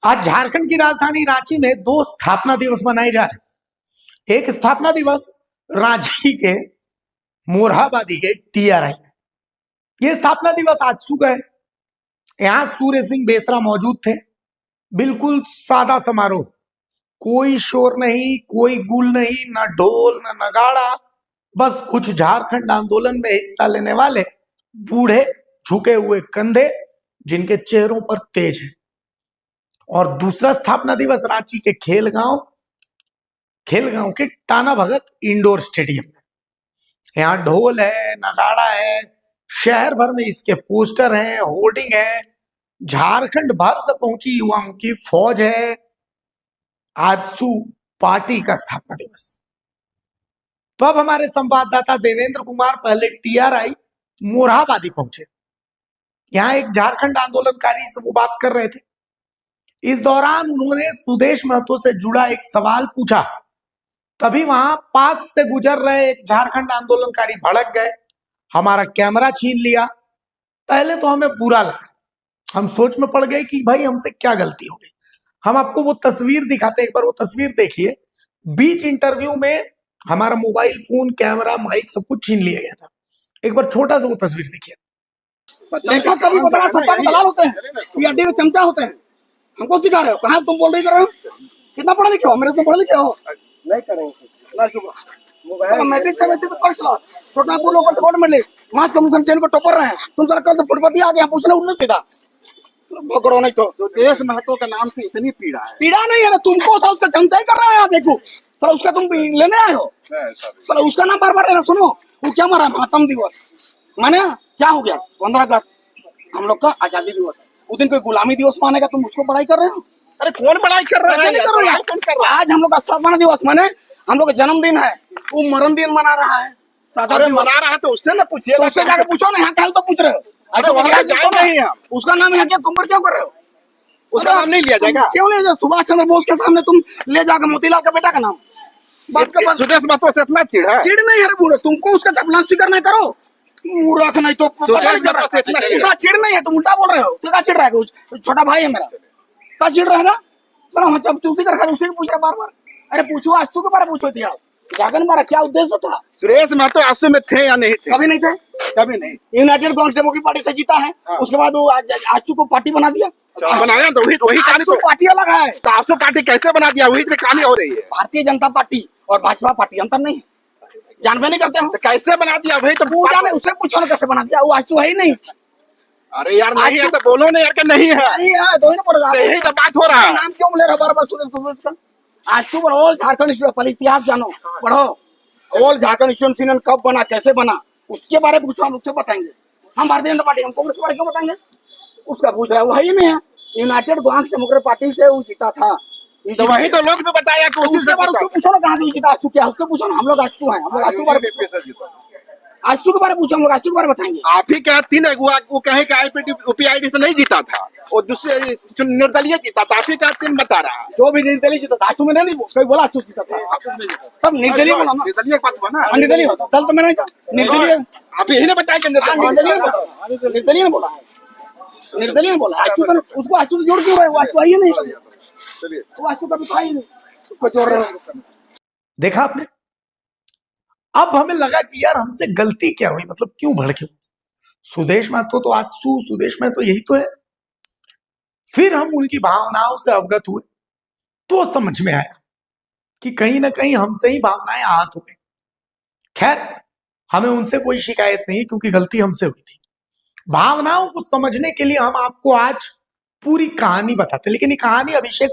आज झारखंड की राजधानी रांची में दो स्थापना दिवस मनाए जा रहे हैं। एक स्थापना दिवस रांची के मोरहाबादी के टीआरआई में, यह स्थापना दिवस आज सुबह है। यहां सूर्य सिंह बेसरा मौजूद थे। बिल्कुल सादा समारोह, कोई शोर नहीं, कोई गुल नहीं, न ढोल न नगाड़ा, बस कुछ झारखंड आंदोलन में हिस्सा लेने वाले बूढ़े झुके हुए कंधे जिनके चेहरों पर तेज है। और दूसरा स्थापना दिवस रांची के खेलगांव के टाना भगत इंडोर स्टेडियम में। यहाँ ढोल है, नगाड़ा है, शहर भर में इसके पोस्टर हैं, होर्डिंग है, झारखंड भर से पहुंची युवाओं की फौज है। आजसू पार्टी का स्थापना दिवस। तो अब हमारे संवाददाता देवेंद्र कुमार पहले टीआरआई मोरहाबादी पहुंचे। यहां एक झारखंड आंदोलनकारी से वो बात कर रहे थे। इस दौरान उन्होंने सुदेश महतो से जुड़ा एक सवाल पूछा। तभी वहां पास से गुजर रहे एक झारखंड आंदोलनकारी भड़क गए, हमारा कैमरा छीन लिया। पहले तो हमें बुरा लगा, हम सोच में पड़ गए कि भाई हमसे क्या गलती हो गई। हम आपको वो तस्वीर दिखाते हैं, एक बार वो तस्वीर देखिए। बीच इंटरव्यू में हमारा मोबाइल फोन, कैमरा, माइक सब कुछ छीन लिया गया था। एक बार छोटा सा वो तस्वीर देखिए। देखा कभी बड़ा सत्ता के दलाल होते हैं, ये अड्डे में चमचा होते हैं। हमको सिखा रहे हो, कहा तुम बोल रही कर रहे हो? कितना पढ़े लिखे हो? मेरे तुम पढ़े लिखे हो? नहीं करेंगे। मैट्रिक से वैसे तो फर्स्ट क्लास, छोटापुर लोकल से गोल्ड मेडलिस्ट, मास कमीशन चेन को टॉपर रहे हैं। तुम सर कल तो फुटपति आ गया, पूछना उठने सीधा भगड़ो नहीं तो देश महतो के नाम से इतनी पीड़ा है। पीड़ा नहीं है ना, तुमको सर उसका चमचा ही कर रहा है। देखो सर, उसका तुम लेने आए हो सर, उसका नाम बार बार सुनो। वो क्या मारा? मातम दिवस माने क्या हो गया? 15 अगस्त हम लोग का आजादी दिवस है। उस दिन कोई गुलामी दिवस मानेगा, तुम उसको बड़ाई कर रहे हो? अरे कौन बड़ाई कर रहा है? आज हम लोग का स्थापना दिवस माने हम लोग का जन्मदिन है, वो मरण दिन मना रहा है। अरे मना रहा है तो उससे ना पूछिए, तो उससे जाके पूछो ना। यहाँ कल तो पूछ रहे हो? अरे वहाँ नहीं है, उसका नाम है क्या? कुंबर क्यों कर रहे हो? उसका नाम नहीं लिया जाएगा? क्यों नहीं? सुभाष चंद्र बोस के सामने तुम ले जाकर मोतीलाल का बेटा का नाम बात कर। सुदेश महतो से इतना चिढ़ है? चिढ़ नहीं है बूढ़े, तुमको उसका चपला स्वीकार नहीं करो। मूर्ख नहीं तो इतना चिढ़ नहीं है, तुम उल्टा बोल रहे हो। उसका चिढ़ रहेगा, छोटा भाई है मेरा, क्या चिढ़ रहेगा? सर हम चूसी कर रखा, उसी को पूछ रहे बार बार। अरे पूछो, आंसू के बारे में पूछो। इतिहास जागन मारा क्या उद्देश्य था? सुरेश महतो आंसू में थे या नहीं थे? कभी नहीं थे, कभी नहीं। यूनाइटेड कांग्रेस पार्टी से जीता है, उसके बाद वो आंसू को पार्टी बना दिया। बनाया तो वही कहानी, तो पार्टी अलग है। तो आंसू पार्टी कैसे बना दिया? वही कहानी हो रही है। भारतीय जनता पार्टी और भाजपा पार्टी अंतर नहीं, जानवे नहीं करते हो? तो कैसे बना दिया? भाई तो पूछा नहीं, उससे पूछो ना कैसे बना दिया। वो आंसू है ही नहीं। अरे यार नहीं है तो बोलो ना यार, कि नहीं है। नहीं है तो ही ना बोल रहा, यही तो बात हो रहा है। नाम क्यों ले रहा बार बार? सुरेश का आंसू पर ऑल झारखंड स्टूडेंट, पहले इतिहास जानो, पढ़ो। ऑल झारखंड स्टूडेंट यूनियन कब बना, कैसे बना, उसके बारे में पूछो, हम उससे बताएंगे। हम भारतीय जनता पार्टी, हम कांग्रेस पार्टी क्यों बताएंगे? उसका पूछ रहा है, वो है ही नहीं है। यूनाइटेड कांग्रेस डेमोक्रेटिक पार्टी से वो जीता था, तो वही तो लोग भी बताया कि उसी से बार उसको पूछो ना, कहाँ से जीता आंसू, क्या उसको पूछो ना। हम लोग आंसू हैं, हम लोग आंसू बारे आंसू के बारे पूछो, हम लोग आंसू के बारे बताएंगे। आप ही क्या तीन वो कहे कि आईपीटी यूपीआईडी से नहीं जीता था, और दूसरे निर्दलीय जीता था। आप ही क्या तीन बता रहा है? जो भी निर्दलीय जीता था, आंसू में नहीं बोला आंसू जीता था, तब निर्दलीय बोला ना। निर्दलीय बात हुआ ना, निर्दलीय होता दल तो मेरा नहीं था। निर्दलीय आप यही ने बताया कि निर्दलीय ने बोला, निर्दलीय ने बोला। उसको आंसू जोड़ क्यों रहे? वो आंसू आई नहीं, वो आंसू कभी था ही नहीं, उसको जोड़ रहे। देखा आपने? अब हमें लगा कि यार हमसे गलती क्या हुई, मतलब क्यों भड़के? सुदेश महतो तो आजसू, सुदेश महतो यही तो है। फिर हम उनकी भावनाओं से अवगत हुए तो समझ में आया कि कहीं ना कहीं हमसे ही भावनाएं आहत हो गई। खैर, हमें उनसे कोई शिकायत नहीं, क्योंकि गलती हमसे हुई थी। भावनाओं को समझने के लिए हम आपको आज पूरी कहानी बताते, लेकिन ये कहानी अभिषेक